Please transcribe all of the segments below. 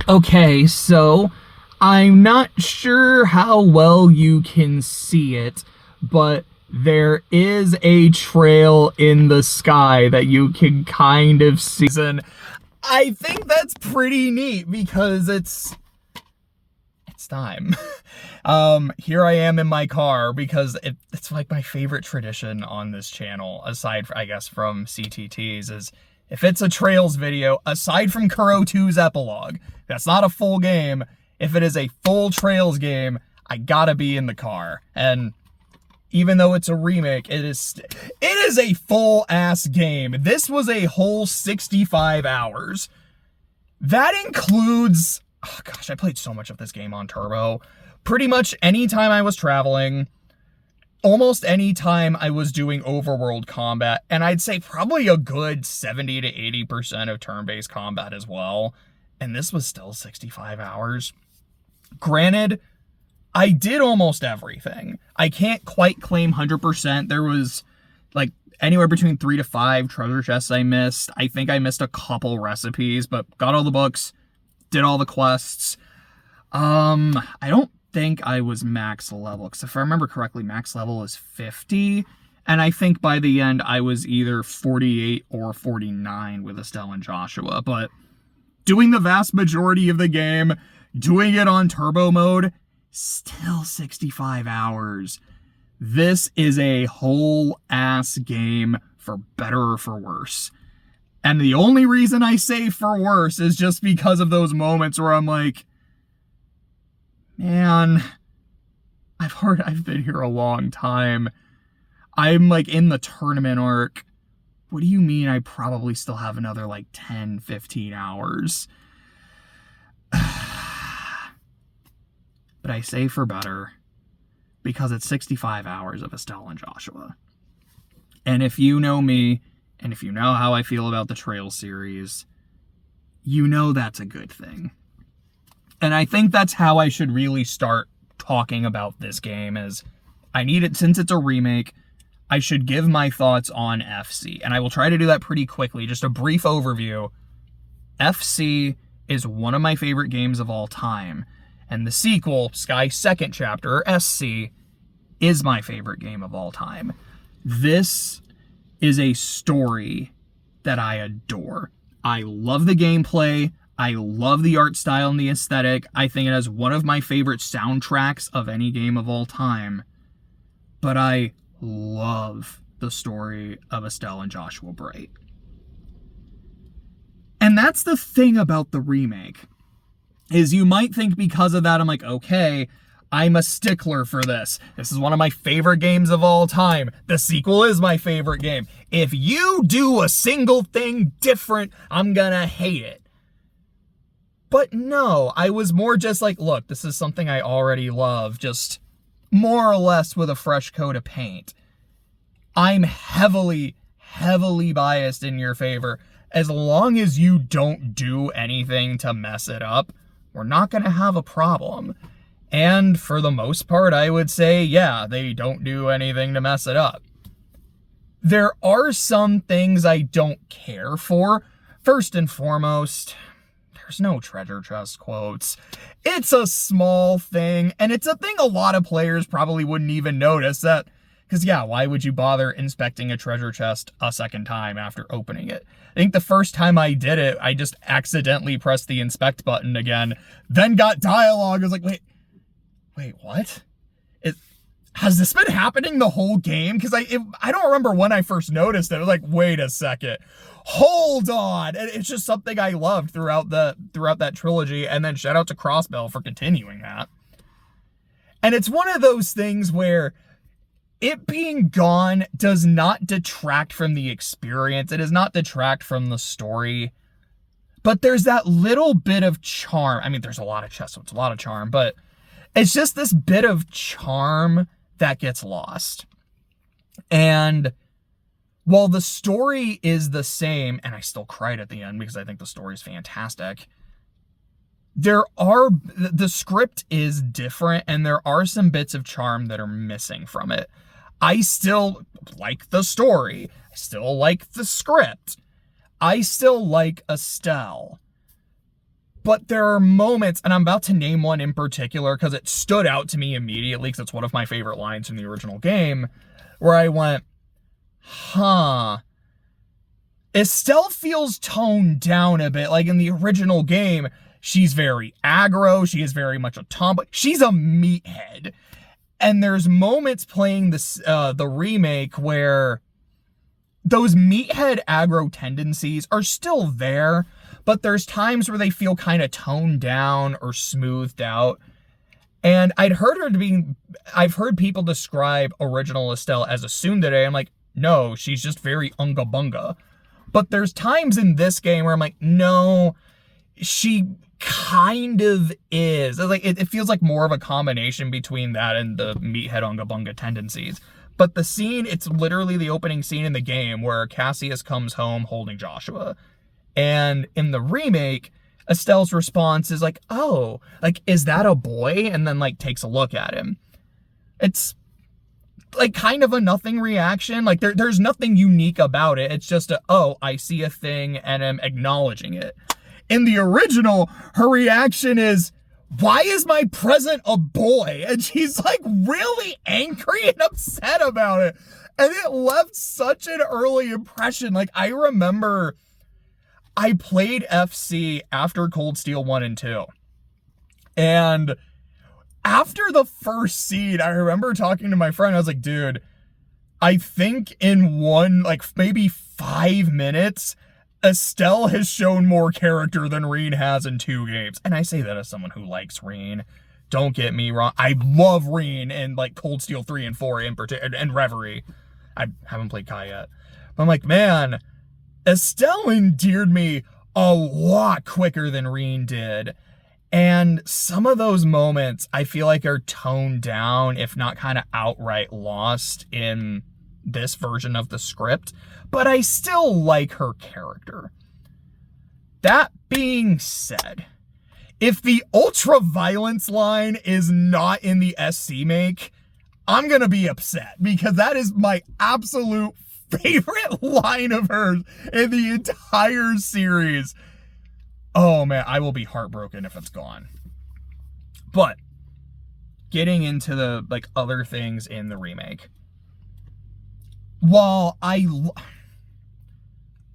Okay, so I'm not sure how well you can see it, but there is a trail in the sky that you can kind of see. And I think that's pretty neat because it's time. Here I am in my car because it's like my favorite tradition on this channel, aside, I guess, from CTTs, is if it's a Trails video, aside from Kuro 2's epilogue, that's not a full game. If it is a full Trails game, I gotta be in the car. And even though it's a remake, it is a full-ass game. This was a whole 65 hours. That includes, oh gosh, I played so much of this game on Turbo. Pretty much any time I was traveling, almost any time I was doing overworld combat, and I'd say probably a good 70 to 80% of turn-based combat as well. And this was still 65 hours. Granted, I did almost everything. I can't quite claim 100%. There was like anywhere between 3 to 5 treasure chests I missed. I think I missed a couple recipes, but got all the books, did all the quests. I don't think I was max level, because if I remember correctly, max level is 50. And I think by the end, I was either 48 or 49 with Estelle and Joshua. But doing the vast majority of the game, doing it on turbo mode, still 65 hours. This is a whole ass game, for better or for worse. And the only reason I say for worse is just because of those moments where I'm like, man, I've been here a long time. I'm like in the tournament arc. What do you mean I probably still have another like 10, 15 hours? But I say for better, because it's 65 hours of Estelle and Joshua. And if you know me, and if you know how I feel about the Trail series, you know that's a good thing. And I think that's how I should really start talking about this game, is I need it, since it's a remake, I should give my thoughts on FC. And I will try to do that pretty quickly. Just a brief overview. FC is one of my favorite games of all time. And the sequel, Sky's Second Chapter, or SC, is my favorite game of all time. This is a story that I adore. I love the gameplay. I love the art style and the aesthetic. I think it has one of my favorite soundtracks of any game of all time. But I love the story of Estelle and Joshua Bright. And that's the thing about the remake, is you might think because of that, I'm like, okay, I'm a stickler for this. This is one of my favorite games of all time. The sequel is my favorite game. If you do a single thing different, I'm gonna hate it. But no, I was more just like, look, this is something I already love, just more or less with a fresh coat of paint. I'm heavily, heavily biased in your favor. As long as you don't do anything to mess it up, we're not going to have a problem. And for the most part, I would say, yeah, they don't do anything to mess it up. There are some things I don't care for. First and foremost, there's no treasure chest quotes. It's a small thing, and it's a thing a lot of players probably wouldn't even notice that, because yeah, why would you bother inspecting a treasure chest a second time after opening it? I think the first time I did it, I just accidentally pressed the inspect button again, then got dialogue. I was like, wait, what? Has this been happening the whole game? Because I don't remember when I first noticed it. I was like, wait a second, hold on. And it's just something I loved throughout that trilogy. And then shout out to Crossbell for continuing that. And it's one of those things where it being gone does not detract from the experience. It does not detract from the story. But there's that little bit of charm. I mean, there's a lot of chess, so it's a lot of charm, but it's just this bit of charm that gets lost. And while the story is the same, and I still cried at the end because I think the story is fantastic, the script is different, and there are some bits of charm that are missing from it. I still like the story. I still like the script. I still like Estelle. But there are moments, and I'm about to name one in particular because it stood out to me immediately because it's one of my favorite lines from the original game, where I went, huh. Estelle feels toned down a bit. Like in the original game, she's very aggro. She is very much a tomboy. She's a meathead. And there's moments playing this, the remake where those meathead aggro tendencies are still there, but there's times where they feel kind of toned down or smoothed out. And I've heard people describe original Estelle as a tsundere. I'm like, no, she's just very unga bunga. But there's times in this game where I'm like, no, she kind of is. Like it feels like more of a combination between that and the meathead unga bunga tendencies. But the scene, it's literally the opening scene in the game where Cassius comes home holding Joshua. And in the remake, Estelle's response is like, oh, like, is that a boy? And then like takes a look at him. It's like kind of a nothing reaction. Like there's nothing unique about it. It's just oh, I see a thing and I'm acknowledging it. In the original, her reaction is, why is my present a boy? And she's like really angry and upset about it. And it left such an early impression. Like I remember I played FC after Cold Steel 1 and 2. And after the first scene, I remember talking to my friend. I was like, dude, I think in maybe 5 minutes, Estelle has shown more character than Reen has in 2 games. And I say that as someone who likes Reen. Don't get me wrong. I love Reen and like Cold Steel 3 and 4 in particular, and Reverie. I haven't played Kai yet. But I'm like, man, Estelle endeared me a lot quicker than Reen did. And some of those moments I feel like are toned down, if not kind of outright lost in this version of the script. But I still like her character. That being said, if the ultra-violence line is not in the SC make, I'm gonna be upset, because that is my absolute favorite line of hers in the entire series. Oh man, I will be heartbroken if it's gone. But getting into the like other things in the remake, while I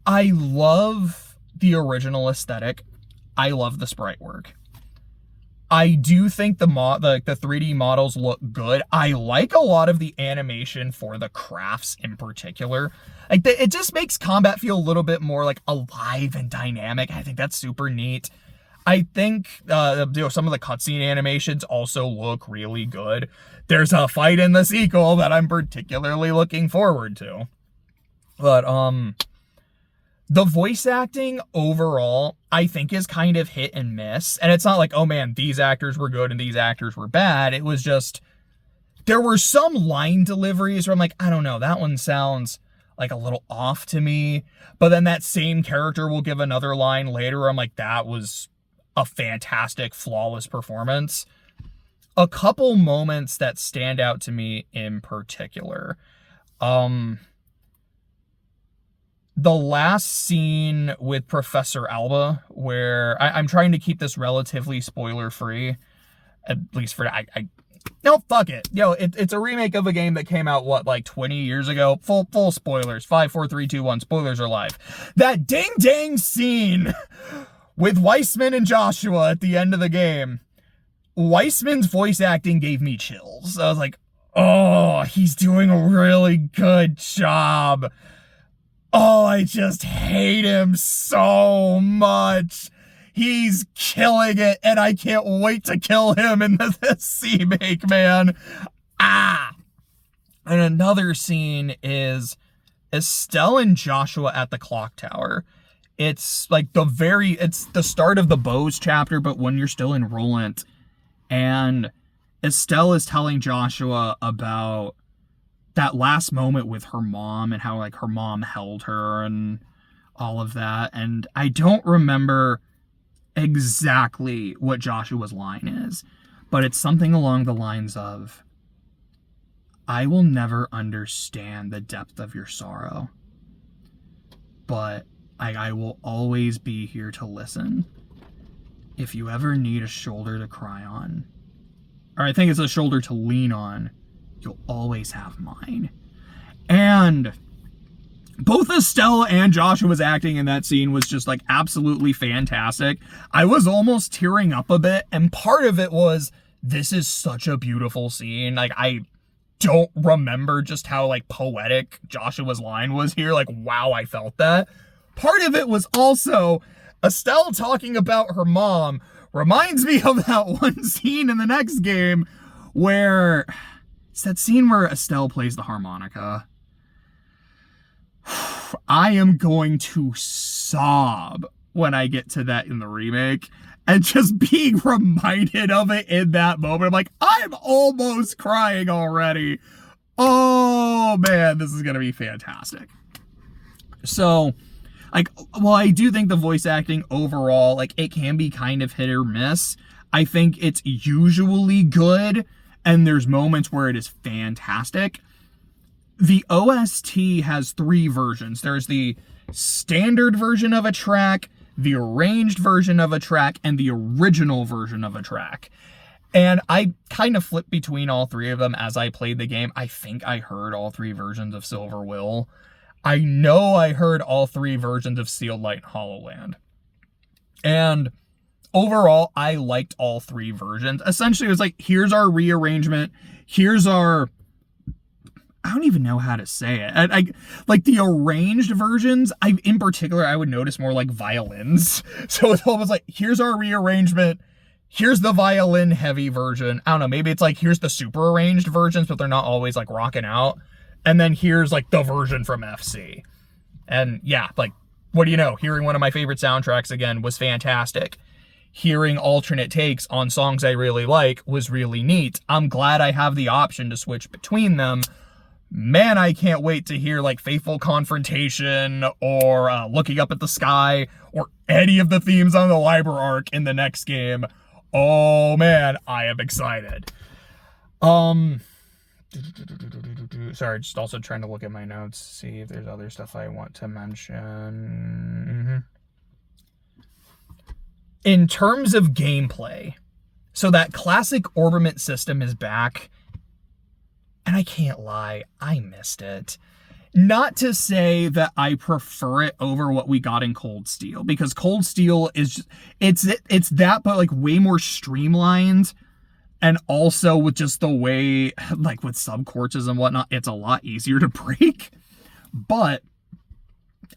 love the original aesthetic, I love the sprite work. I do think the 3D models look good. I like a lot of the animation for the crafts in particular. Like it just makes combat feel a little bit more like alive and dynamic. I think that's super neat. I think some of the cutscene animations also look really good. There's a fight in the sequel that I'm particularly looking forward to. But the voice acting overall, I think, is kind of hit and miss. And it's not like, oh man, these actors were good and these actors were bad. It was just, there were some line deliveries where I'm like, I don't know, that one sounds like a little off to me. But then that same character will give another line later where I'm like, that was a fantastic, flawless performance. A couple moments that stand out to me in particular. The last scene with Professor Alba, where I'm trying to keep this relatively spoiler-free, at least for no, fuck it. Yo, it's a remake of a game that came out, what, like 20 years ago? Full spoilers. 5, 4, 3, 2, 1. Spoilers are live. That ding-dang scene with Weissman and Joshua at the end of the game. Weissman's voice acting gave me chills. I was like, oh, he's doing a really good job. Oh, I just hate him so much. He's killing it, and I can't wait to kill him in this remake, man. Ah! And another scene is Estelle and Joshua at the clock tower. It's like it's the start of the Bows chapter, but when you're still in Roland. And Estelle is telling Joshua about that last moment with her mom and how like her mom held her and all of that. And I don't remember exactly what Joshua's line is, but it's something along the lines of, I will never understand the depth of your sorrow, but I will always be here to listen. if you ever need a shoulder to cry on, or I think it's a shoulder to lean on, you'll always have mine. And both Estelle and Joshua's acting in that scene was just like absolutely fantastic. I was almost tearing up a bit, and part of it was, this is such a beautiful scene. Like, I don't remember just how like poetic Joshua's line was here. Like, wow, I felt that. Part of it was also Estelle talking about her mom reminds me of that one scene in the next game where it's that scene where Estelle plays the harmonica. I am going to sob when I get to that in the remake, and just being reminded of it in that moment, I'm like, I'm almost crying already. Oh man, this is gonna be fantastic. So, like, well, I do think the voice acting overall, like, it can be kind of hit or miss. I think it's usually good, and there's moments where it is fantastic. The OST has 3 versions. There's the standard version of a track, the arranged version of a track, and the original version of a track. And I kind of flipped between all 3 of them as I played the game. I think I heard all 3 versions of Silver Will. I know I heard all 3 versions of Sealed Light and Hollow Land. And overall, I liked all 3 versions. Essentially, it was like, here's our rearrangement. Here's our... I don't even know how to say it. I like the arranged versions, in particular, I would notice more like violins. So it's almost like, here's our rearrangement. Here's the violin heavy version. I don't know, maybe it's like, here's the super arranged versions, but they're not always like rocking out. And then here's like the version from FC. And yeah, like, what do you know? Hearing one of my favorite soundtracks again was fantastic. Hearing alternate takes on songs I really like was really neat. I'm glad I have the option to switch between them. Man, I can't wait to hear like Faithful Confrontation or Looking Up at the Sky or any of the themes on the Liber arc in the next game. Oh man, I am excited. Sorry, just also trying to look at my notes, see if there's other stuff I want to mention. In terms of gameplay, so that classic orbiment system is back. And I can't lie, I missed it. Not to say that I prefer it over what we got in Cold Steel, because Cold Steel is just, it's that, but like way more streamlined, and also with just the way, like with subcorches and whatnot, it's a lot easier to break. But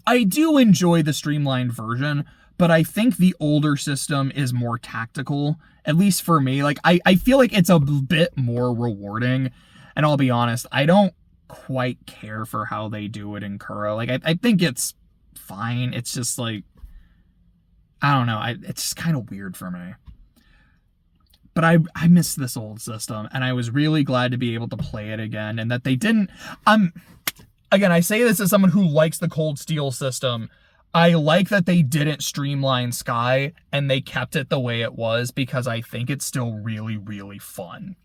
I do enjoy the streamlined version, but I think the older system is more tactical, at least for me. Like, I feel like it's a bit more rewarding. And I'll be honest, I don't quite care for how they do it in Kuro. Like, I think it's fine. It's just like, I don't know. It's just kind of weird for me. But I miss this old system, and I was really glad to be able to play it again, and that they didn't... Again, I say this as someone who likes the Cold Steel system. I like that they didn't streamline Sky, and they kept it the way it was, because I think it's still really, really fun.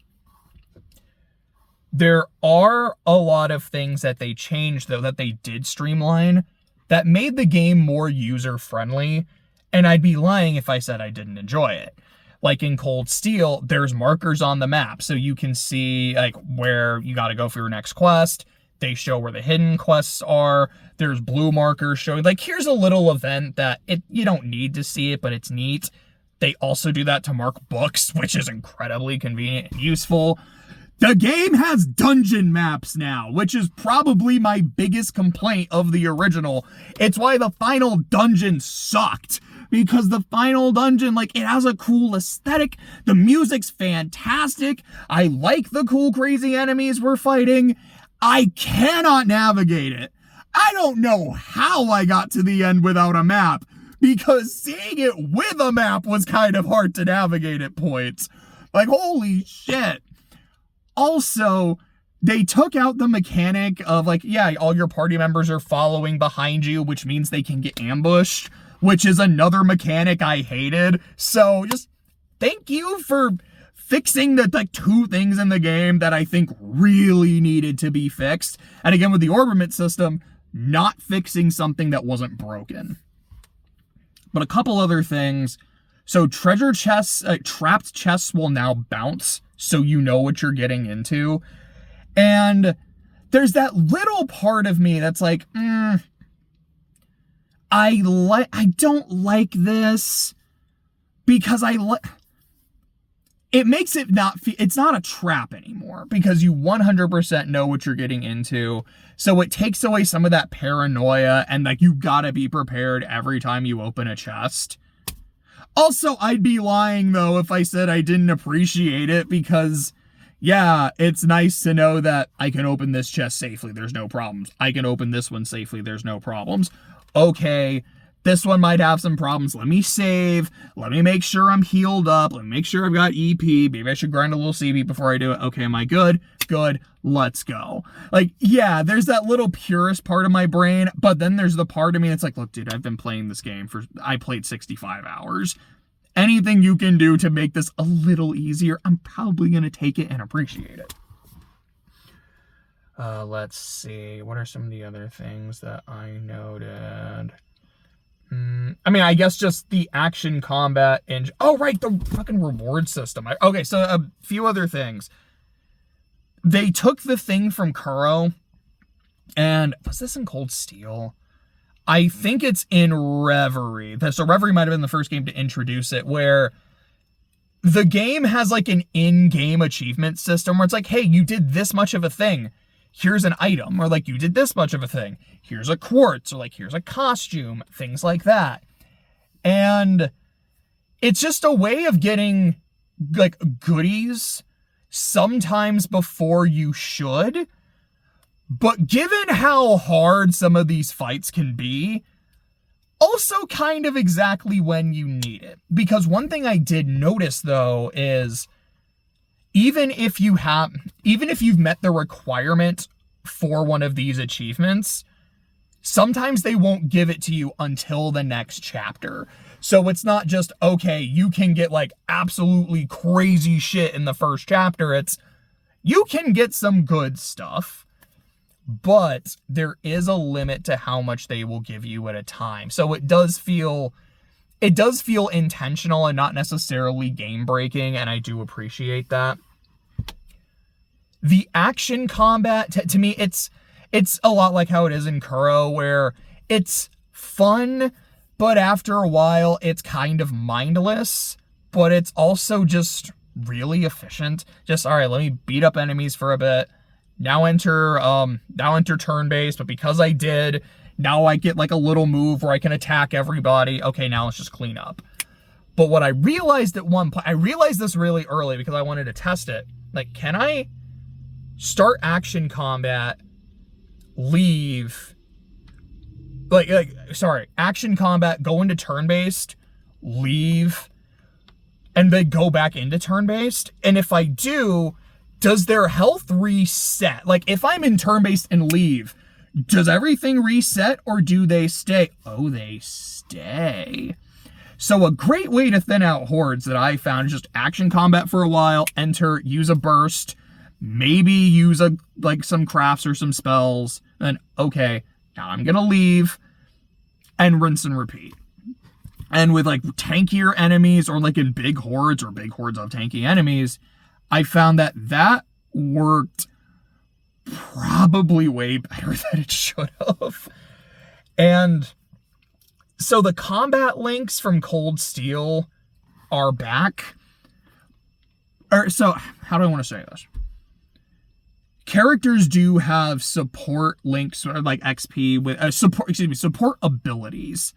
There are a lot of things that they changed, though, that they did streamline, that made the game more user-friendly, and I'd be lying if I said I didn't enjoy it. Like in Cold Steel, there's markers on the map, so you can see like where you gotta go for your next quest. They show where the hidden quests are. There's blue markers showing, like, here's a little event that you don't need to see it, but it's neat. They also do that to mark books, which is incredibly convenient and useful. The game has dungeon maps now, which is probably my biggest complaint of the original. It's why the final dungeon sucked. Because the final dungeon, like, it has a cool aesthetic. The music's fantastic. I like the cool, crazy enemies we're fighting. I cannot navigate it. I don't know how I got to the end without a map. Because seeing it with a map was kind of hard to navigate at points. Like, holy shit. Also, they took out the mechanic of, like, yeah, all your party members are following behind you, which means they can get ambushed, which is another mechanic I hated. So, just thank you for fixing the, like, 2 things in the game that I think really needed to be fixed. And again, with the orbiment system, not fixing something that wasn't broken. But a couple other things. So treasure chests, trapped chests will now bounce, so you know what you're getting into. And there's that little part of me that's like, I don't like this, because it makes it it's not a trap anymore, because you 100% know what you're getting into. So it takes away some of that paranoia, and like, you gotta be prepared every time you open a chest. Also, I'd be lying though if I said I didn't appreciate it, because yeah, it's nice to know that I can open this chest safely, there's no problems. I can open this one safely, there's no problems. Okay, this one might have some problems. Let me save. Let me make sure I'm healed up. Let me make sure I've got EP. Maybe I should grind a little CB before I do it. Okay, am I good? Good. Let's go. Like, yeah, there's that little purist part of my brain, but then there's the part of me that's like, look, dude, I've been playing this game I played 65 hours. Anything you can do to make this a little easier, I'm probably going to take it and appreciate it. Let's see. What are some of the other things that I noted? I mean, I guess just the action combat and oh, right, the fucking reward system. Okay, so a few other things. They took the thing from Kuro, and was this in Cold Steel? I think it's in Reverie. So Reverie might have been the first game to introduce it, where the game has like an in-game achievement system where it's like, hey, you did this much of a thing. Here's an item, or like, you did this much of a thing. Here's a quartz, or like, here's a costume, things like that. And it's just a way of getting like goodies sometimes before you should. But given how hard some of these fights can be, also kind of exactly when you need it. Because one thing I did notice though is, even if you've met the requirement for one of these achievements, sometimes they won't give it to you until the next chapter. So it's not just, okay, you can get like absolutely crazy shit in the first chapter. It's, you can get some good stuff, but there is a limit to how much they will give you at a time. So it does feel intentional and not necessarily game breaking, and I do appreciate that. The action combat, to me, it's a lot like how it is in Kuro, where it's fun, but after a while, it's kind of mindless, but it's also just really efficient. Just, all right, let me beat up enemies for a bit. Now enter turn-based, but because I did, now I get like a little move where I can attack everybody. Okay, now let's just clean up. But what I realized at one point, I realized this really early because I wanted to test it. Like, can I start action combat, leave, action combat, go into turn-based, leave, and then go back into turn-based? And if I do, does their health reset? Like, if I'm in turn-based and leave, does everything reset, or do they stay? Oh, they stay. So a great way to thin out hordes that I found is just action combat for a while, enter, use a burst, maybe use some crafts or some spells, and okay, now I'm gonna leave, and rinse and repeat. And with like tankier enemies, or like in big hordes of tanky enemies, I found that worked probably way better than it should have. And so the combat links from Cold Steel are back. So how do I want to say this? Characters do have support links, or like XP with support abilities,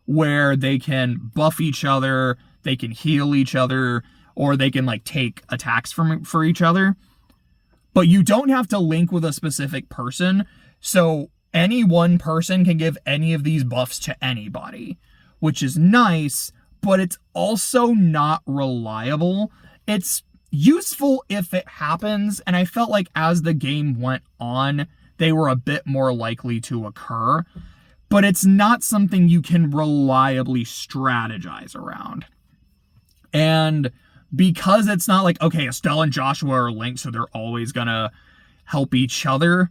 where they can buff each other, they can heal each other, or they can like take attacks for each other. But you don't have to link with a specific person, so any one person can give any of these buffs to anybody, which is nice, but it's also not reliable. It's useful if it happens, and I felt like as the game went on, they were a bit more likely to occur, but it's not something you can reliably strategize around. And because it's not like, okay, Estelle and Joshua are linked, so they're always gonna help each other,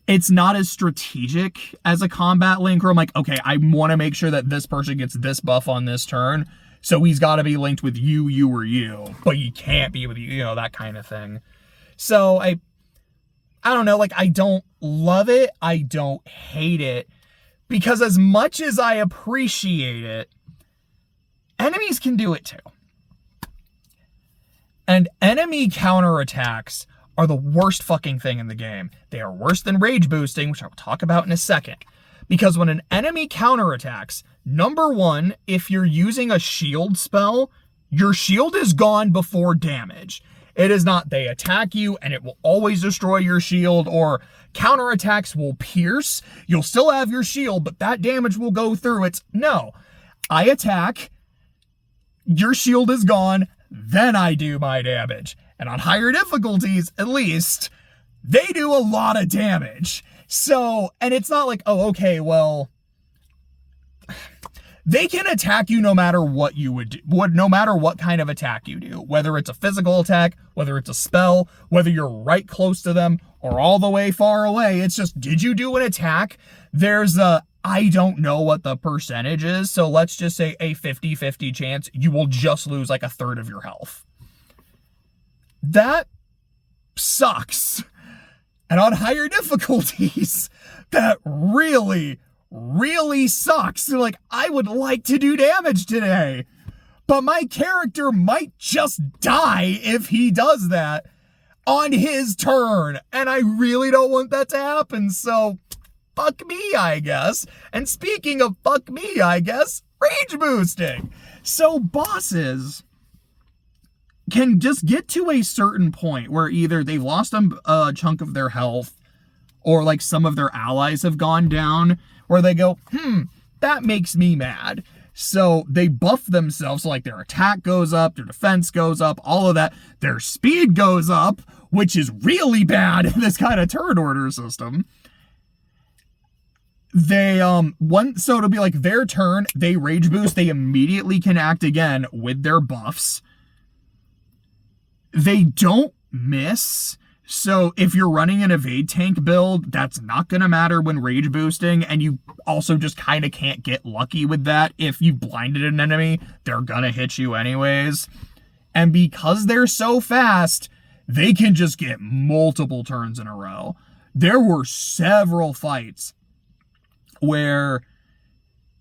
it's not as strategic as a combat link where I'm like, okay, I want to make sure that this person gets this buff on this turn, So he's got to be linked with you, or you, but he can't be with you, that kind of thing. So I don't know, like, I don't love it. I don't hate it. Because as much as I appreciate it, enemies can do it too. And enemy counterattacks are the worst fucking thing in the game. They are worse than rage boosting, which I'll talk about in a second. Because when an enemy counterattacks, number one, if you're using a shield spell, your shield is gone before damage. It is not they attack you and it will always destroy your shield, or counterattacks will pierce. You'll still have your shield, but that damage will go through. It's no. I attack, your shield is gone, then I do my damage. And on higher difficulties, at least, they do a lot of damage. So, and it's not like, oh, okay, well, they can attack you no matter what you would do, no matter what kind of attack you do, whether it's a physical attack, whether it's a spell, whether you're right close to them or all the way far away. It's just, did you do an attack? There's I don't know what the percentage is, so let's just say a 50-50 chance you will just lose like a third of your health. That sucks. And on higher difficulties, that really sucks. They're like, I would like to do damage today, but my character might just die if he does that on his turn, and I really don't want that to happen, so fuck me, I guess. And speaking of fuck me, I guess, rage boosting. So bosses can just get to a certain point where either they've lost a chunk of their health, or like some of their allies have gone down, where they go, that makes me mad. So they buff themselves, so like their attack goes up, their defense goes up, all of that. Their speed goes up, which is really bad in this kind of turn order system. They, so it'll be like their turn, they rage boost, they immediately can act again with their buffs. They don't miss. So if you're running an evade tank build, that's not going to matter when rage boosting, and you also just kind of can't get lucky with that. If you blinded an enemy, they're going to hit you anyways. And because they're so fast, they can just get multiple turns in a row. There were several fights where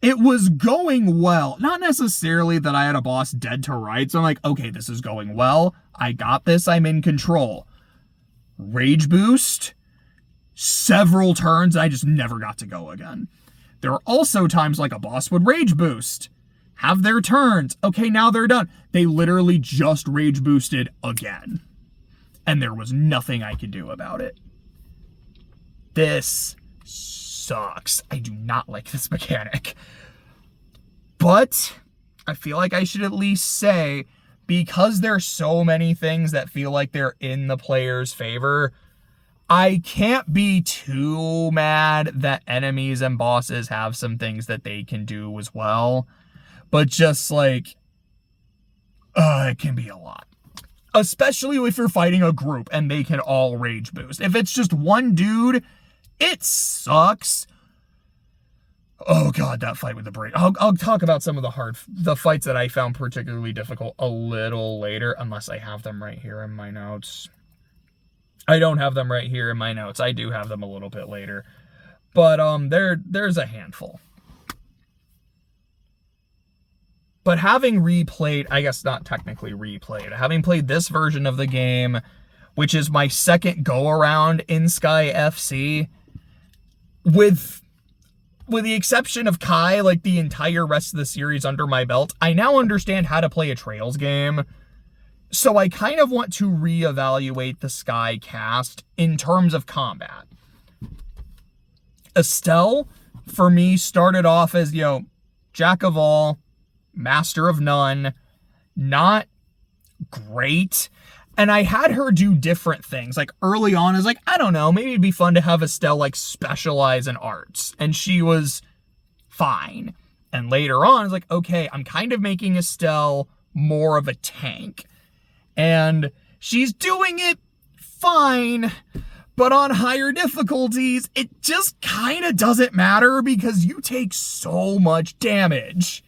it was going well. Not necessarily that I had a boss dead to rights. I'm like, okay, this is going well. I got this. I'm in control. Rage boost, several turns, I just never got to go again. There are also times like a boss would rage boost, have their turns. Okay, now they're done. They literally just rage boosted again. And there was nothing I could do about it. This sucks. I do not like this mechanic. But I feel like I should at least say, because there's so many things that feel like they're in the player's favor, I can't be too mad that enemies and bosses have some things that they can do as well. But just like, it can be a lot. Especially if you're fighting a group and they can all rage boost. If it's just one dude, it sucks. Oh god, that fight with the brain. I'll talk about some of the fights that I found particularly difficult a little later, unless I have them right here in my notes. I don't have them right here in my notes. I do have them a little bit later. But there's a handful. But having replayed, I guess not technically replayed, having played this version of the game, which is my second go-around in Sky FC, with the exception of Kai, like the entire rest of the series under my belt, I now understand how to play a Trails game. So I kind of want to reevaluate the Sky cast in terms of combat. Estelle, for me, started off as, jack of all, master of none, not great. And I had her do different things. Like early on, I was like, I don't know, maybe it'd be fun to have Estelle like specialize in arts. And she was fine. And later on, I was like, okay, I'm kind of making Estelle more of a tank. And she's doing it fine. But on higher difficulties, it just kind of doesn't matter because you take so much damage.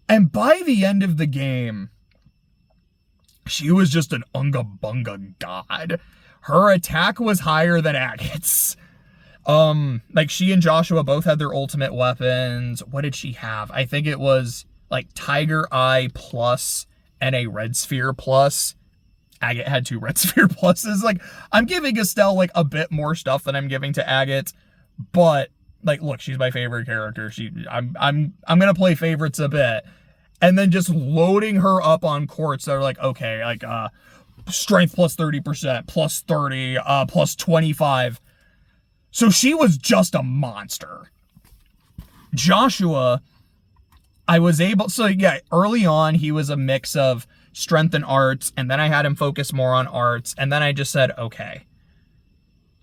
And by the end of the game, she was just an unga bunga god. Her attack was higher than Agate's. Like, she and Joshua both had their ultimate weapons. What did she have? I think it was like Tiger Eye plus and a Red Sphere plus. Agate had 2 Red Sphere pluses. Like, I'm giving Estelle like a bit more stuff than I'm giving to Agate, but like, look, she's my favorite character. I'm gonna play favorites a bit, and then just loading her up on courts that are like, okay, like strength plus 30%, plus 30, plus 25. So she was just a monster. Joshua, I was able, so yeah, early on, he was a mix of strength and arts, and then I had him focus more on arts, and then I just said, okay,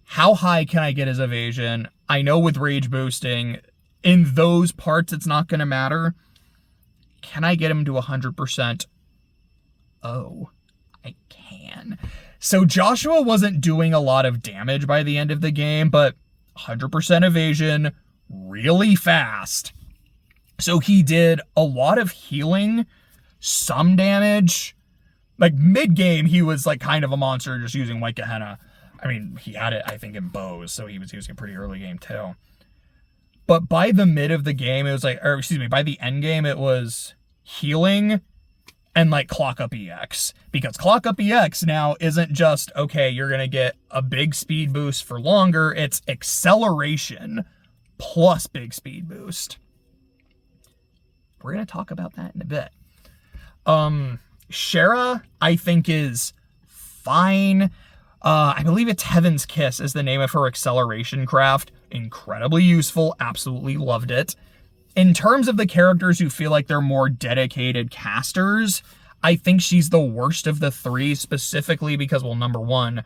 how high can I get his evasion? I know with rage boosting, in those parts, it's not going to matter. Can I get him to 100%? Oh, I can. So Joshua wasn't doing a lot of damage by the end of the game, but 100% evasion, really fast. So he did a lot of healing, some damage. Like, mid-game, he was like kind of a monster just using White Gehenna. I mean, he had it, I think, in bows, so he was using a pretty early game too. But by the mid of the game, it was like, or excuse me, by the end game, it was healing and like Clock Up EX. Because Clock Up EX now isn't just, okay, you're going to get a big speed boost for longer. It's acceleration plus big speed boost. We're going to talk about that in a bit. Shara, I think, is fine. I believe it's Heaven's Kiss is the name of her acceleration craft. Incredibly useful. Absolutely loved it. In terms of the characters who feel like they're more dedicated casters, I think she's the worst of the 3, specifically because, well, number 1,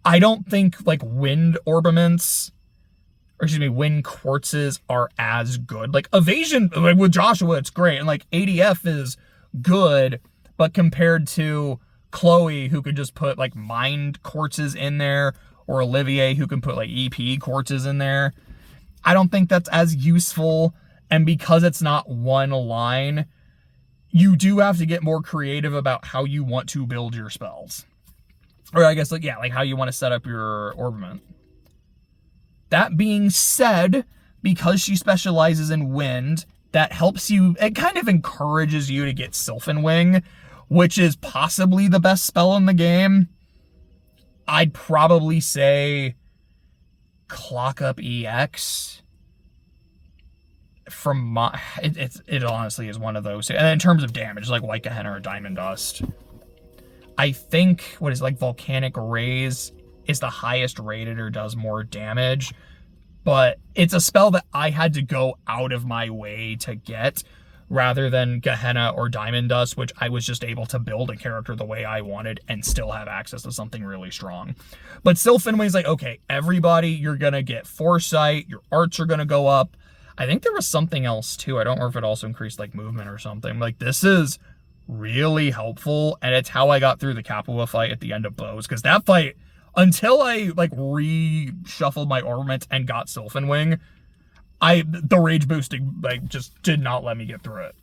I don't think, like, wind orbaments, or excuse me, wind quartzes are as good. Like, evasion, like, with Joshua, it's great, and, like, ADF is good, but compared to Chloe, who could just put, like, mind quartzes in there, or Olivier, who can put, like, EP quartzes in there, I don't think that's as useful. And because it's not one line, you do have to get more creative about how you want to build your spells. Or I guess, like, yeah, like how you want to set up your orbament. That being said, because she specializes in wind, that helps you, it kind of encourages you to get Sylphin Wing, which is possibly the best spell in the game. I'd probably say Clock Up EX. From my, it honestly is one of those. And in terms of damage, like White Gehenna or Diamond Dust, I think what is like Volcanic Rays is the highest rated or does more damage, but it's a spell that I had to go out of my way to get, rather than Gehenna or Diamond Dust, which I was just able to build a character the way I wanted and still have access to something really strong. But Sylphin Wing's like, okay, everybody, you're gonna get Foresight, your arts are gonna go up. I think there was something else too. I don't know if it also increased like movement or something. Like, this is really helpful, and it's how I got through the Capua fight at the end of Bows, because that fight, until I like reshuffled my ornament and got Sylphin Wing, the rage boosting like just did not let me get through it.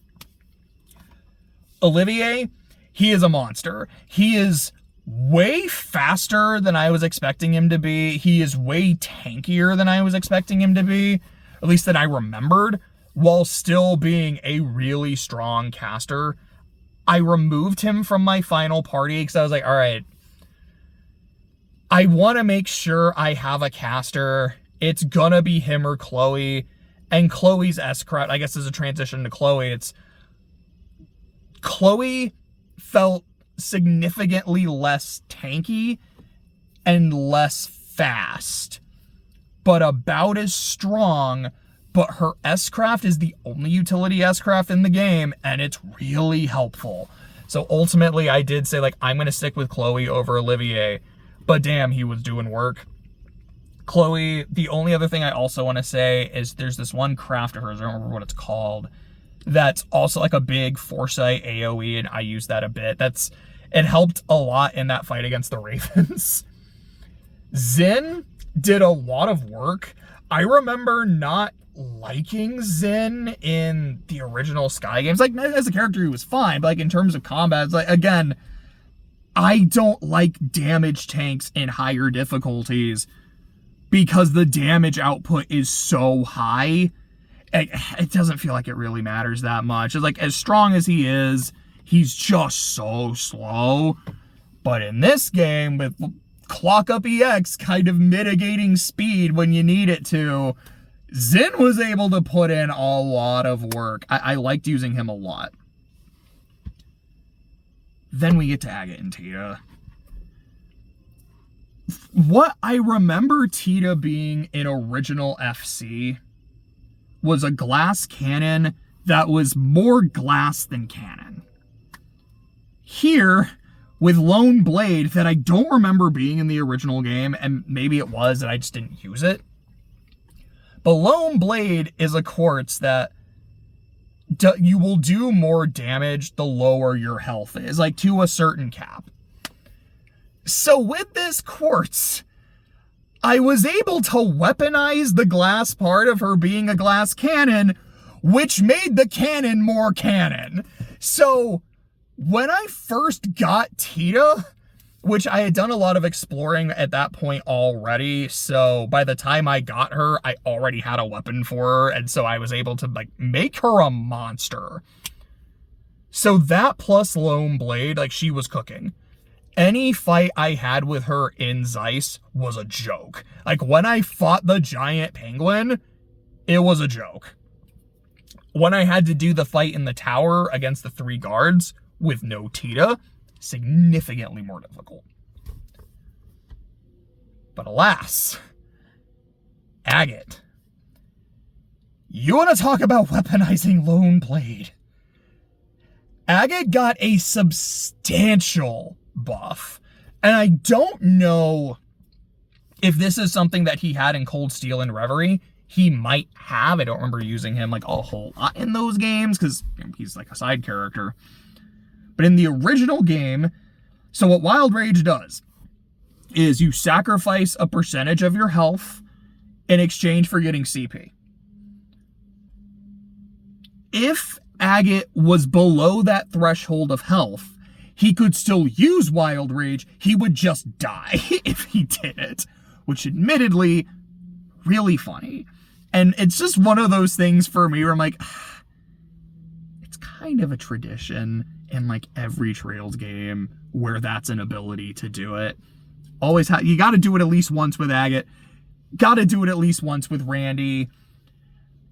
Olivier, he is a monster. He is way faster than I was expecting him to be. He is way tankier than I was expecting him to be, at least that I remembered, while still being a really strong caster. I removed him from my final party because I was like, all right, I want to make sure I have a caster. It's gonna be him or Chloe. And Chloe's S-Craft, I guess as a transition to Chloe, it's Chloe felt significantly less tanky and less fast, but about as strong. But her S-Craft is the only utility S-Craft in the game, and it's really helpful. So ultimately, I did say, like, I'm going to stick with Chloe over Olivier, but damn, he was doing work. Chloe, the only other thing I also want to say is there's this one craft of hers, I don't remember what it's called, that's also like a big Foresight AoE, and I use that a bit. It helped a lot in that fight against the Ravens. Zin did a lot of work. I remember not liking Zin in the original Sky games. Like, as a character, he was fine, but like in terms of combat, it's like, again, I don't like damage tanks in higher difficulties because the damage output is so high. It doesn't feel like it really matters that much. It's like, as strong as he is, he's just so slow. But in this game, with Clock Up EX kind of mitigating speed when you need it to, Zin was able to put in a lot of work. I liked using him a lot. Then we get to Agate and Tita. What I remember Tita being in original FC was a glass cannon that was more glass than cannon. Here, with Lone Blade, that I don't remember being in the original game, and maybe it was and I just didn't use it. But Lone Blade is a quartz that you will do more damage the lower your health is, like to a certain cap. So with this quartz, I was able to weaponize the glass part of her being a glass cannon, which made the cannon more cannon. So when I first got Tita, which I had done a lot of exploring at that point already, so by the time I got her, I already had a weapon for her, and so I was able to like make her a monster. So that plus Lone Blade, like, she was cooking. Any fight I had with her in Zeiss was a joke. Like, when I fought the giant penguin, it was a joke. When I had to do the fight in the tower against the 3 guards with no Tita, significantly more difficult. But alas, Agate. You want to talk about weaponizing Lone Blade? Agate got a substantial buff, and I don't know if this is something that he had in Cold Steel and Reverie. He might have. I don't remember using him like a whole lot in those games because he's like a side character. But in the original game, so what Wild Rage does is you sacrifice a percentage of your health in exchange for getting CP. If Agate was below that threshold of health, he could still use Wild Rage. He would just die if he did it, which admittedly, really funny. And it's just one of those things for me where I'm like, it's kind of a tradition in like every Trails game where that's an ability to do it. Always you got to do it at least once with Agate. Got to do it at least once with Randy.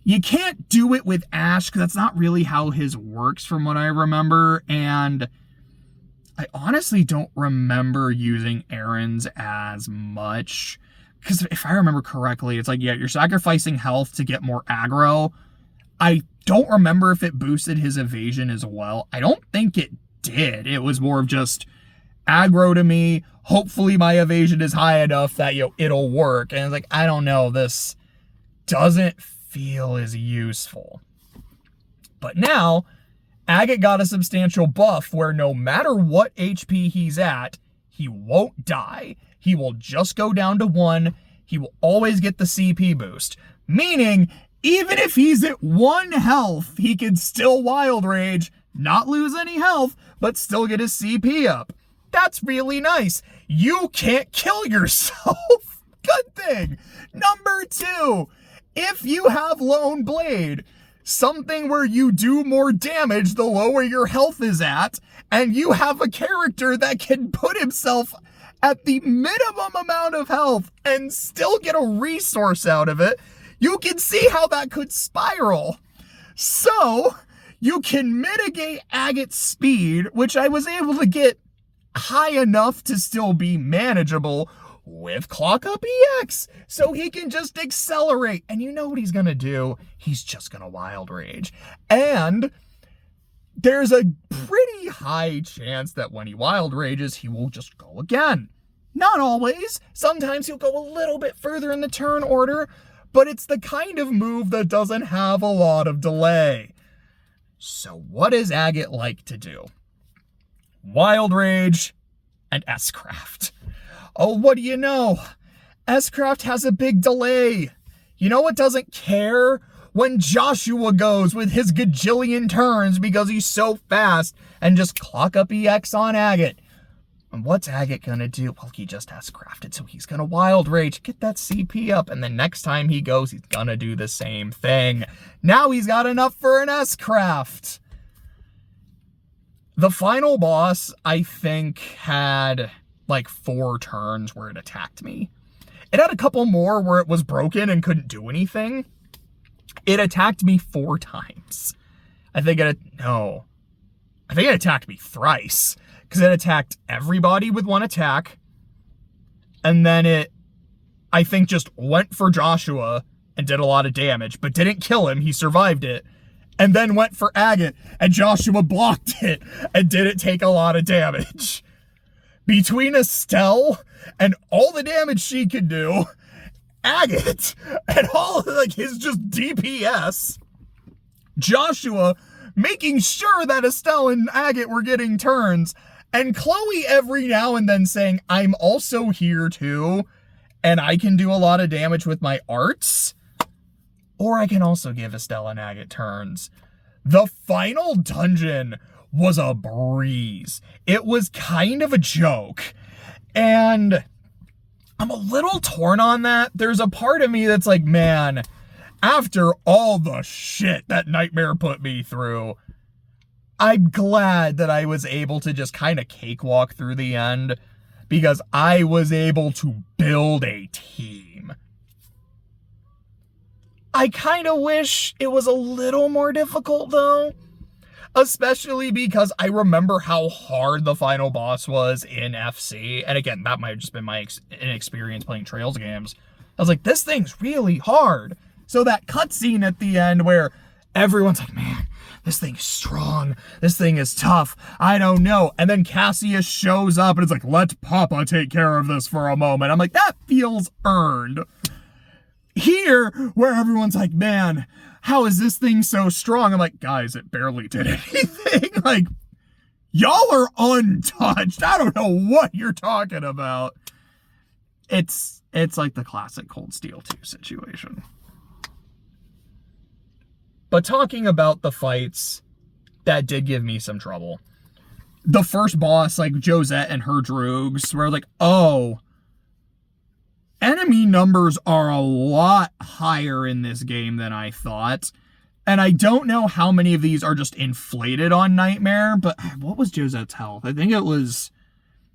You can't do it with Ash because that's not really how his works from what I remember. And I honestly don't remember using Aaron's as much. Because if I remember correctly, it's like, yeah, you're sacrificing health to get more aggro. I don't remember if it boosted his evasion as well. I don't think it did. It was more of just aggro to me. Hopefully my evasion is high enough that, it'll work. And it's like, I don't know, this doesn't feel as useful. But now, Agate got a substantial buff where no matter what HP he's at, he won't die. He will just go down to 1. He will always get the CP boost. Meaning, even if he's at 1 health, he can still Wild Rage, not lose any health, but still get his CP up. That's really nice. You can't kill yourself. Good thing. Number 2, if you have Lone Blade, something where you do more damage the lower your health is at, and you have a character that can put himself at the minimum amount of health and still get a resource out of it, you can see how that could spiral. So, you can mitigate Agate's speed, which I was able to get high enough to still be manageable with Clock Up EX. So he can just accelerate. And you know what he's going to do? He's just going to Wild Rage. And there's a pretty high chance that when he Wild Rages, he will just go again. Not always. Sometimes he'll go a little bit further in the turn order, but it's the kind of move that doesn't have a lot of delay. So what does Agate like to do? Wild Rage and S-Craft. Oh, what do you know? S-Craft has a big delay. You know what doesn't care? When Joshua goes with his gajillion turns because he's so fast and just clock up EX on Agate. And what's Agate gonna do? Well, he just has crafted, so he's gonna Wild Rage, get that CP up, and then next time he goes, he's gonna do the same thing. Now he's got enough for an S-Craft. The final boss, I think, had like 4 turns where it attacked me. It had a couple more where it was broken and couldn't do anything. It attacked me 4 times. I think it attacked me thrice. Because it attacked everybody with 1 attack. And then it, I think, just went for Joshua and did a lot of damage. But didn't kill him. He survived it. And then went for Agate. And Joshua blocked it. And didn't take a lot of damage. Between Estelle and all the damage she could do, Agate and all like his just DPS, Joshua making sure that Estelle and Agate were getting turns, and Chloe every now and then saying, I'm also here too, and I can do a lot of damage with my arts, or I can also give Estelle and Agate turns. The final dungeon was a breeze. It was kind of a joke, and I'm a little torn on that. There's a part of me that's like, man, after all the shit that Nightmare put me through, I'm glad that I was able to just kind of cakewalk through the end because I was able to build a team. I kind of wish it was a little more difficult though, especially because I remember how hard the final boss was in FC. And again, that might have just been my inexperience playing Trails games. I was like, this thing's really hard. So that cutscene at the end where everyone's like, man, this thing is strong. This thing is tough. I don't know. And then Cassius shows up and it's like, let Papa take care of this for a moment. I'm like, that feels earned. Here, where everyone's like, man, how is this thing so strong? I'm like, guys, it barely did anything. Like, y'all are untouched. I don't know what you're talking about. It's like the classic Cold Steel 2 situation. But talking about the fights, that did give me some trouble. The first boss, like Josette and her Droogs, where like, oh, enemy numbers are a lot higher in this game than I thought. And I don't know how many of these are just inflated on Nightmare, but what was Josette's health? I think it was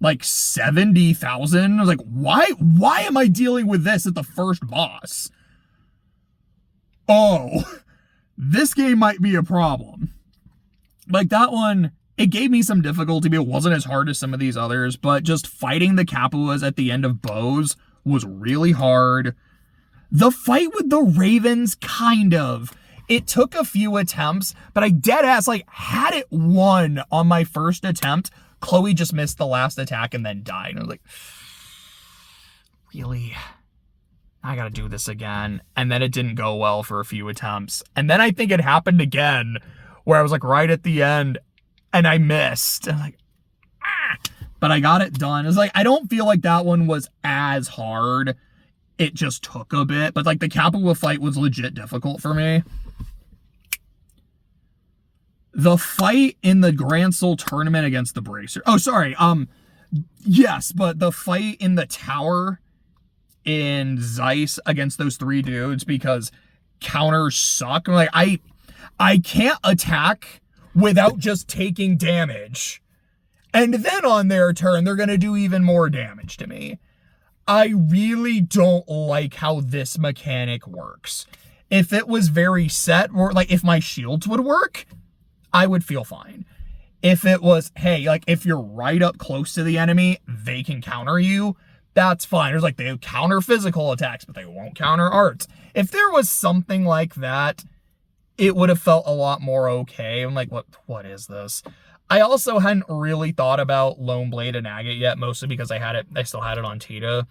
like 70,000. I was like, why am I dealing with this at the first boss? Oh, this game might be a problem. Like that one, it gave me some difficulty, but it wasn't as hard as some of these others, but just fighting the Capuas at the end of Bows was really hard. The fight with the Ravens, kind of. It took a few attempts, but I deadass, like, had it won on my first attempt. Chloe just missed the last attack and then died. And I was like, really? I gotta do this again. And then it didn't go well for a few attempts. And then I think it happened again, where I was like right at the end, and I missed. And I'm like, ah! But I got it done. It's like, I don't feel like that one was as hard. It just took a bit. But like the Capua fight was legit difficult for me. The fight in the Grand Soul tournament against the Bracer. Oh, sorry. Yes, but the fight in the tower in Zeiss against those 3 dudes, because counters suck. I'm like, I can't attack without just taking damage. And then on their turn, they're going to do even more damage to me. I really don't like how this mechanic works. If it was very set, or like if my shields would work, I would feel fine. If it was, hey, like if you're right up close to the enemy, they can counter you, that's fine. There's like, they counter physical attacks, but they won't counter arts. If there was something like that, it would have felt a lot more okay. I'm like, what is this? I also hadn't really thought about Lone Blade and Agate yet, mostly because I still had it on Tita.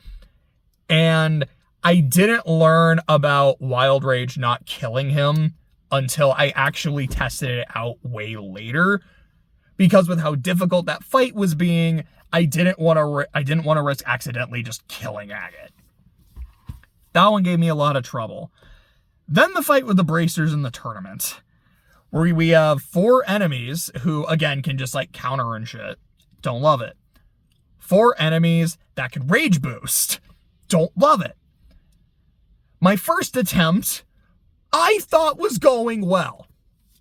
And I didn't learn about Wild Rage not killing him until I actually tested it out way later. Because with how difficult that fight was being, I didn't want to risk accidentally just killing Agate. That one gave me a lot of trouble. Then the fight with the bracers in the tournament, where we have 4 enemies who, again, can just, like, counter and shit. Don't love it. 4 enemies that can rage boost. Don't love it. My first attempt, I thought was going well.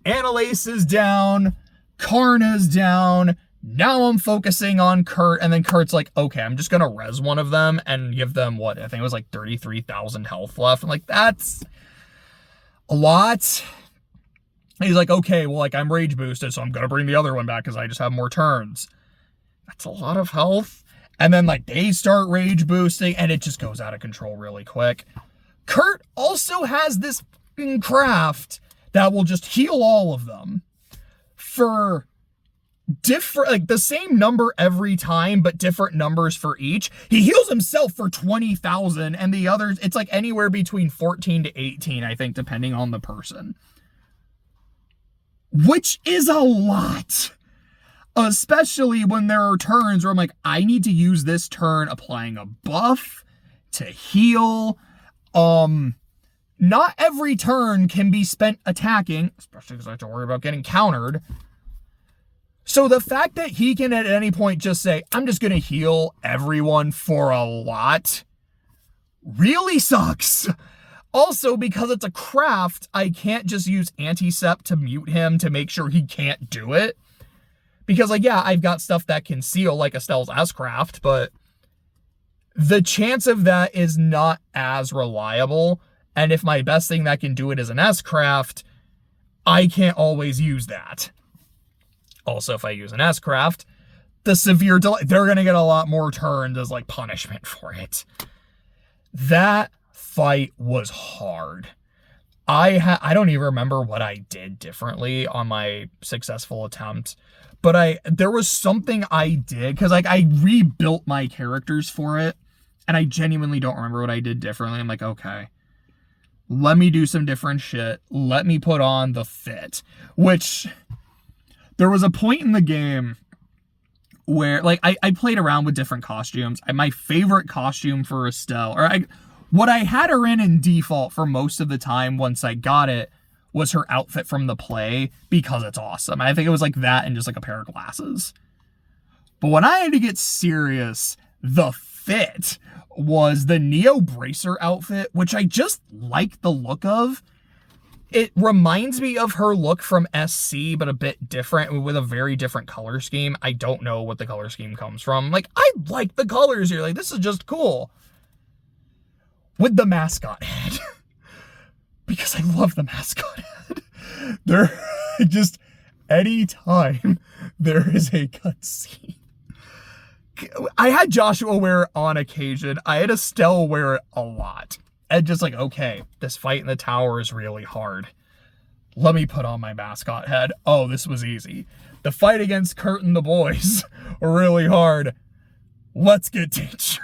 Annalise is down. Karna's down. Now I'm focusing on Kurt, and then Kurt's like, okay, I'm just gonna res one of them and give them, what, I think it was like 33,000 health left. I'm like, that's a lot. And he's like, okay, well, like, I'm rage boosted, so I'm gonna bring the other one back because I just have more turns. That's a lot of health. And then, like, they start rage boosting, and it just goes out of control really quick. Kurt also has this fucking craft that will just heal all of them for different, like, the same number every time, but different numbers for each. He heals himself for 20,000, and the others, it's like anywhere between 14 to 18, I think, depending on the person. Which is a lot. Especially when there are turns where I'm like, I need to use this turn applying a buff to heal. Not every turn can be spent attacking, especially because I have to worry about getting countered. So the fact that he can at any point just say, I'm just going to heal everyone for a lot, really sucks. Also, because it's a craft, I can't just use Anticept to mute him to make sure he can't do it. Because, like, yeah, I've got stuff that can seal, like Estelle's S-Craft, but the chance of that is not as reliable. And if my best thing that can do it is an S-Craft, I can't always use that. Also, if I use an S-Craft, the severe delay, they're going to get a lot more turns as, like, punishment for it. That fight was hard. I don't even remember what I did differently on my successful attempt, but there was something I did, because, like, I rebuilt my characters for it, and I genuinely don't remember what I did differently. I'm like, okay, let me do some different shit. Let me put on the fit, which there was a point in the game where, like, I played around with different costumes. My favorite costume for Estelle, what I had her in default for most of the time once I got it, was her outfit from the play, because it's awesome. I think it was like that and just like a pair of glasses. But when I had to get serious, the fit was the Neo Bracer outfit, which I just like the look of. It reminds me of her look from SC, but a bit different, with a very different color scheme. I don't know what the color scheme comes from. Like, I like the colors here. Like, this is just cool. With the mascot head. Because I love the mascot head. There, just anytime there is a cutscene. I had Joshua wear it on occasion. I had Estelle wear it a lot. And just like, okay, this fight in the tower is really hard. Let me put on my mascot head. Oh, this was easy. The fight against Kurt and the boys were really hard. Let's get dangerous.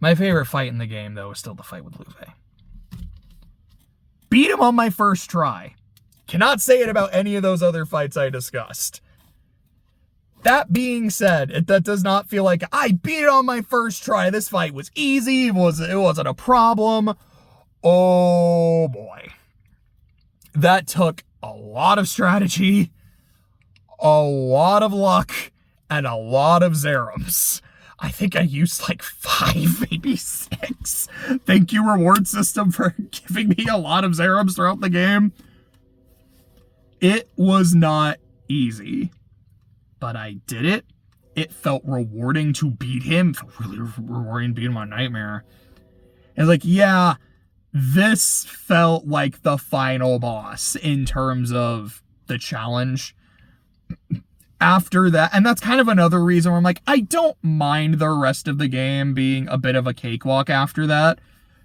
My favorite fight in the game, though, is still the fight with Luve. Beat him on my first try. Cannot say it about any of those other fights I discussed. That being said, that does not feel like I beat it on my first try. This fight was easy. It wasn't a problem. Oh boy. That took a lot of strategy, a lot of luck, and a lot of Zerums. I think I used like 5, maybe 6. Thank you, reward system, for giving me a lot of Zerums throughout the game. It was not easy, but I did it. It felt rewarding to beat him. It felt really rewarding to beat him on Nightmare. And like, yeah, this felt like the final boss in terms of the challenge. After that, and that's kind of another reason where I'm like, I don't mind the rest of the game being a bit of a cakewalk after that,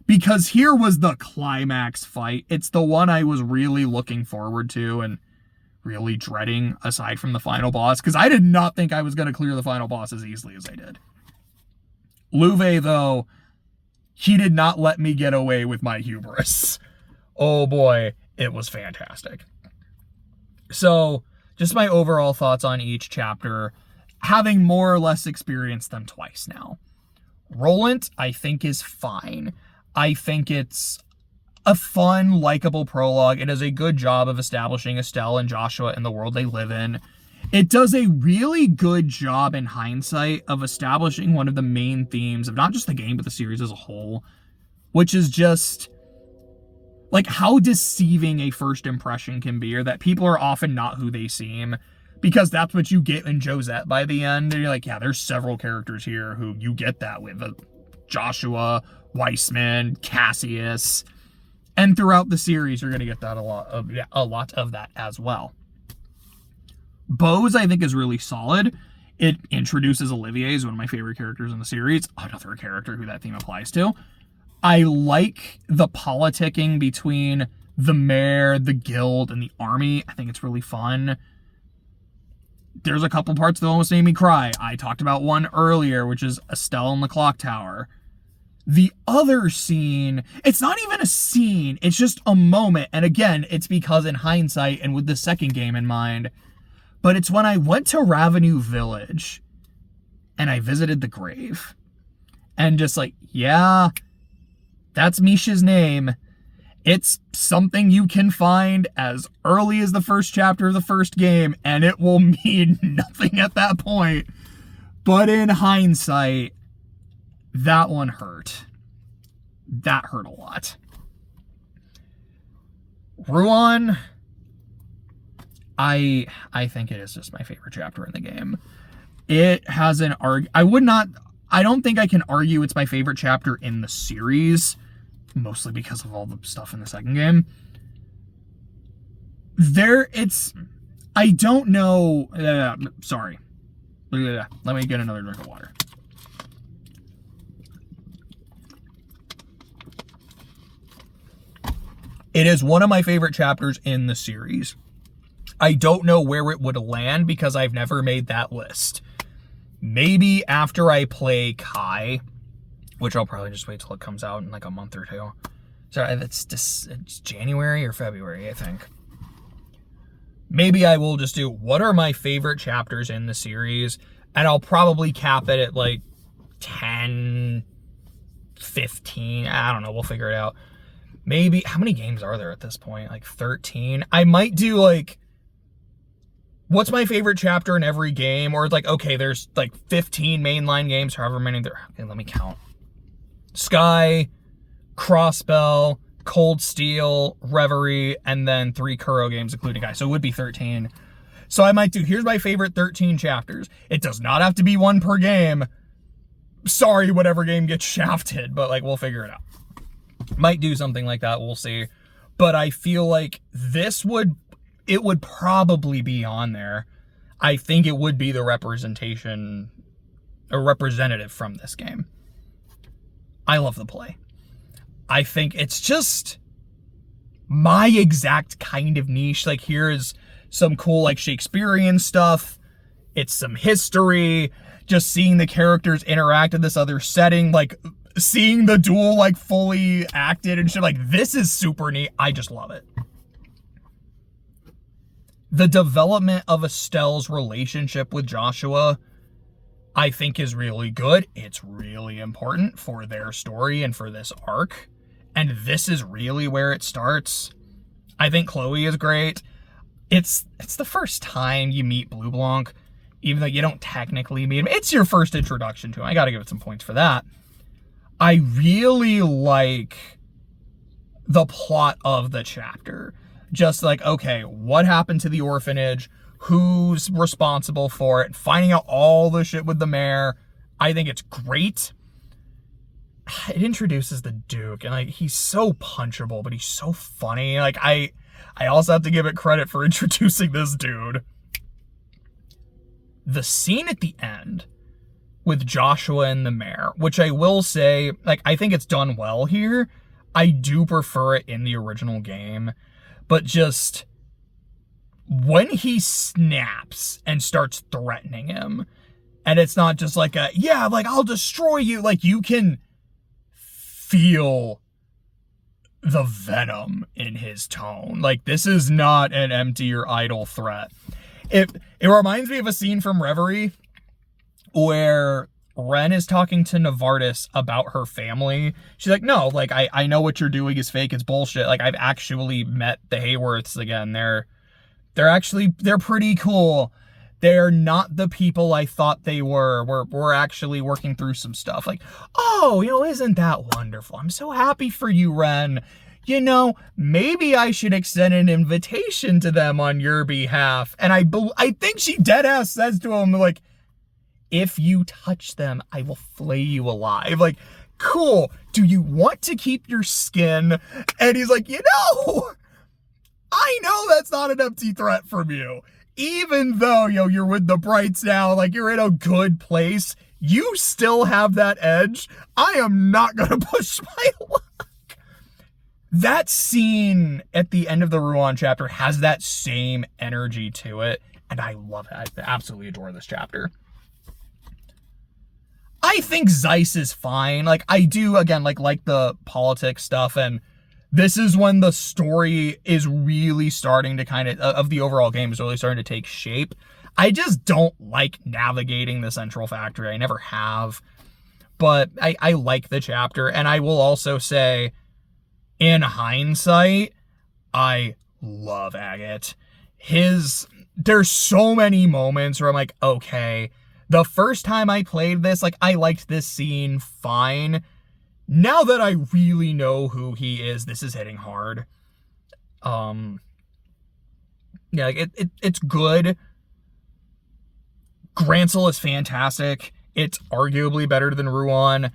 because here was the climax fight. It's the one I was really looking forward to and really dreading, aside from the final boss, because I did not think I was going to clear the final boss as easily as I did. Luve, though, he did not let me get away with my hubris. Oh boy, it was fantastic. So, just my overall thoughts on each chapter. having more or less experienced them twice now. Roland, I think, is fine. I think it's a fun, likable prologue. It does a good job of establishing Estelle and Joshua in the world they live in. It does a really good job in hindsight of establishing one of the main themes of not just the game, but the series as a whole, which is just like how deceiving a first impression can be, or that people are often not who they seem, because that's what you get in Josette by the end. And you're like, yeah, there's several characters here who you get that with. Joshua, Weissman, Cassius. And throughout the series, you're going to get that a lot of that as well. Bose, I think, is really solid. It introduces Olivier as one of my favorite characters in the series. Another character who that theme applies to. I like the politicking between the mayor, the guild, and the army. I think it's really fun. There's a couple parts that almost made me cry. I talked about one earlier, which is Estelle in the clock tower. The other scene, it's not even a scene, it's just a moment. And again, it's because in hindsight and with the second game in mind, but it's when I went to Ravenue Village and I visited the grave. And just like, yeah, that's Misha's name. It's something you can find as early as the first chapter of the first game, and it will mean nothing at that point. But in hindsight, that one hurt. That hurt a lot. Ruan, I think it is just my favorite chapter in the game. It has an I don't think I can argue it's my favorite chapter in the series, mostly because of all the stuff in the second game. I don't know, sorry. Let me get another drink of water. It is one of my favorite chapters in the series. I don't know where it would land because I've never made that list. Maybe after I play Kai, which I'll probably just wait till it comes out in like a month or two. Sorry, it's January or February, I think. Maybe I will just do what are my favorite chapters in the series, and I'll probably cap it at like 10, 15. I don't know. We'll figure it out. Maybe, how many games are there at this point? Like 13? I might do like, what's my favorite chapter in every game? Or like, okay, there's like 15 mainline games, however many there. Okay, let me count. Sky, Crossbell, Cold Steel, Reverie, and then 3 Kuro games, including Guy. So it would be 13. So I might do, here's my favorite 13 chapters. It does not have to be one per game. Sorry, whatever game gets shafted, but like, we'll figure it out. Might do something like that, we'll see. But I feel like it would probably be on there. I think it would be the representation, a representative from this game. I love the play. I think it's just my exact kind of niche. Like, here's some cool, like, Shakespearean stuff. It's some history. Just seeing the characters interact in this other setting. Like, seeing the duel, like, fully acted and shit. Like, this is super neat. I just love it. The development of Estelle's relationship with Joshua, I think, is really good. It's really important for their story and for this arc. And this is really where it starts. I think Chloe is great. It's the first time you meet Blue Blanc, even though you don't technically meet him. It's your first introduction to him. I gotta give it some points for that. I really like the plot of the chapter. Just like, okay, what happened to the orphanage? Who's responsible for it? Finding out all the shit with the mayor. I think it's great. It introduces the Duke, and like, he's so punchable, but he's so funny. Like, I also have to give it credit for introducing this dude. The scene at the end with Joshua and the mayor, which I will say, like, I think it's done well here. I do prefer it in the original game, but just when he snaps and starts threatening him, and it's not just like a, yeah, like, I'll destroy you. Like, you can feel the venom in his tone. Like, this is not an empty or idle threat. It reminds me of a scene from Reverie where Ren is talking to Novartis about her family. She's like, no, like, I know what you're doing is fake. It's bullshit. Like, I've actually met the Hayworths again. They're pretty cool. They're not the people I thought they were. We're actually working through some stuff. Like, oh, isn't that wonderful? I'm so happy for you, Ren. Maybe I should extend an invitation to them on your behalf. And I think she deadass says to him, like, if you touch them, I will flay you alive. Like, cool. Do you want to keep your skin? And he's like, I know that's not an empty threat from you. Even though, you're with the Brights now, like, you're in a good place, you still have that edge. I am not gonna push my luck. That scene at the end of the Ruan chapter has that same energy to it, and I love it. I absolutely adore this chapter. I think Zeiss is fine. Like, I do, again, like the politics stuff, and this is when the story is really starting to of the overall game is really starting to take shape. I just don't like navigating the Central Factory. I never have. But I like the chapter, and I will also say, in hindsight, I love Agate. There's so many moments where I'm like, okay, the first time I played this, like, I liked this scene fine. Now that I really know who he is, this is hitting hard. Yeah, it's good. Grancel is fantastic. It's arguably better than Ruan.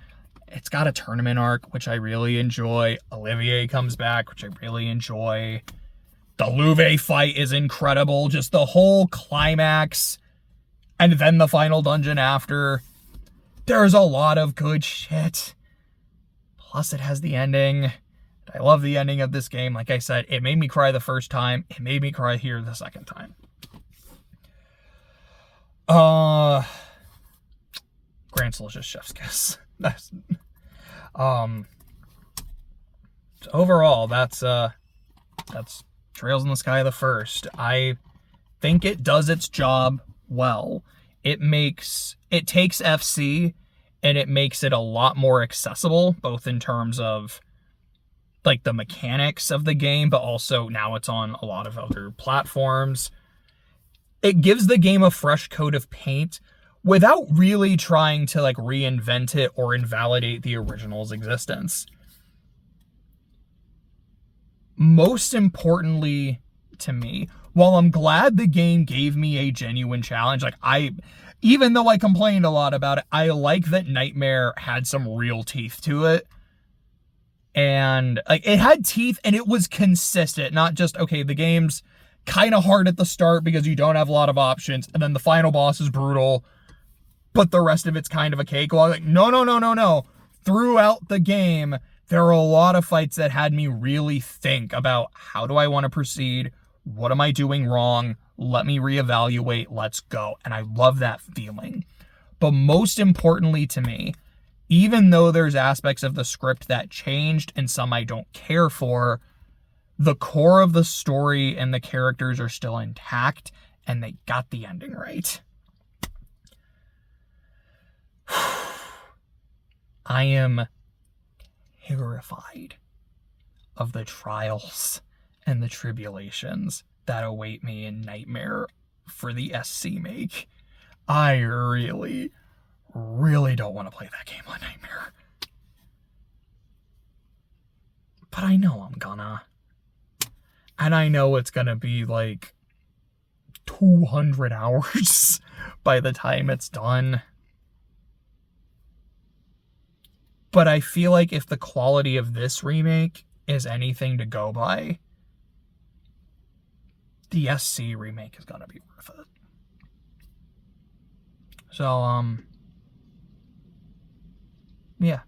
It's got a tournament arc, which I really enjoy. Olivier comes back, which I really enjoy. The Louvet fight is incredible. Just the whole climax, and then the final dungeon after. There's a lot of good shit. Plus, it has the ending. I love the ending of this game. Like I said, it made me cry the first time. It made me cry here the second time. Grancel is just chef's kiss. So overall, that's Trails in the Sky the First. I think it does its job well. It takes FC and it makes it a lot more accessible, both in terms of like the mechanics of the game, but also now it's on a lot of other platforms. It gives the game a fresh coat of paint without really trying to like reinvent it or invalidate the original's existence. Most importantly to me, while I'm glad the game gave me a genuine challenge, like even though I complained a lot about it, I like that Nightmare had some real teeth to it. And like it had teeth and it was consistent, not just, okay, the game's kind of hard at the start because you don't have a lot of options, and then the final boss is brutal, but the rest of it's kind of a cakewalk. Like, no. Throughout the game, there are a lot of fights that had me really think about, how do I want to proceed? What am I doing wrong? Let me reevaluate. Let's go. And I love that feeling. But most importantly to me, even though there's aspects of the script that changed and some I don't care for, the core of the story and the characters are still intact, and they got the ending right. I am terrified of the trials and the tribulations that await me in Nightmare for the SC make. I really don't want to play that game on Nightmare. But I know I'm gonna. And I know it's gonna be like 200 hours by the time it's done. But I feel like if the quality of this remake is anything to go by, the SC remake is gonna be worth it. So, yeah.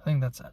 I think that's it.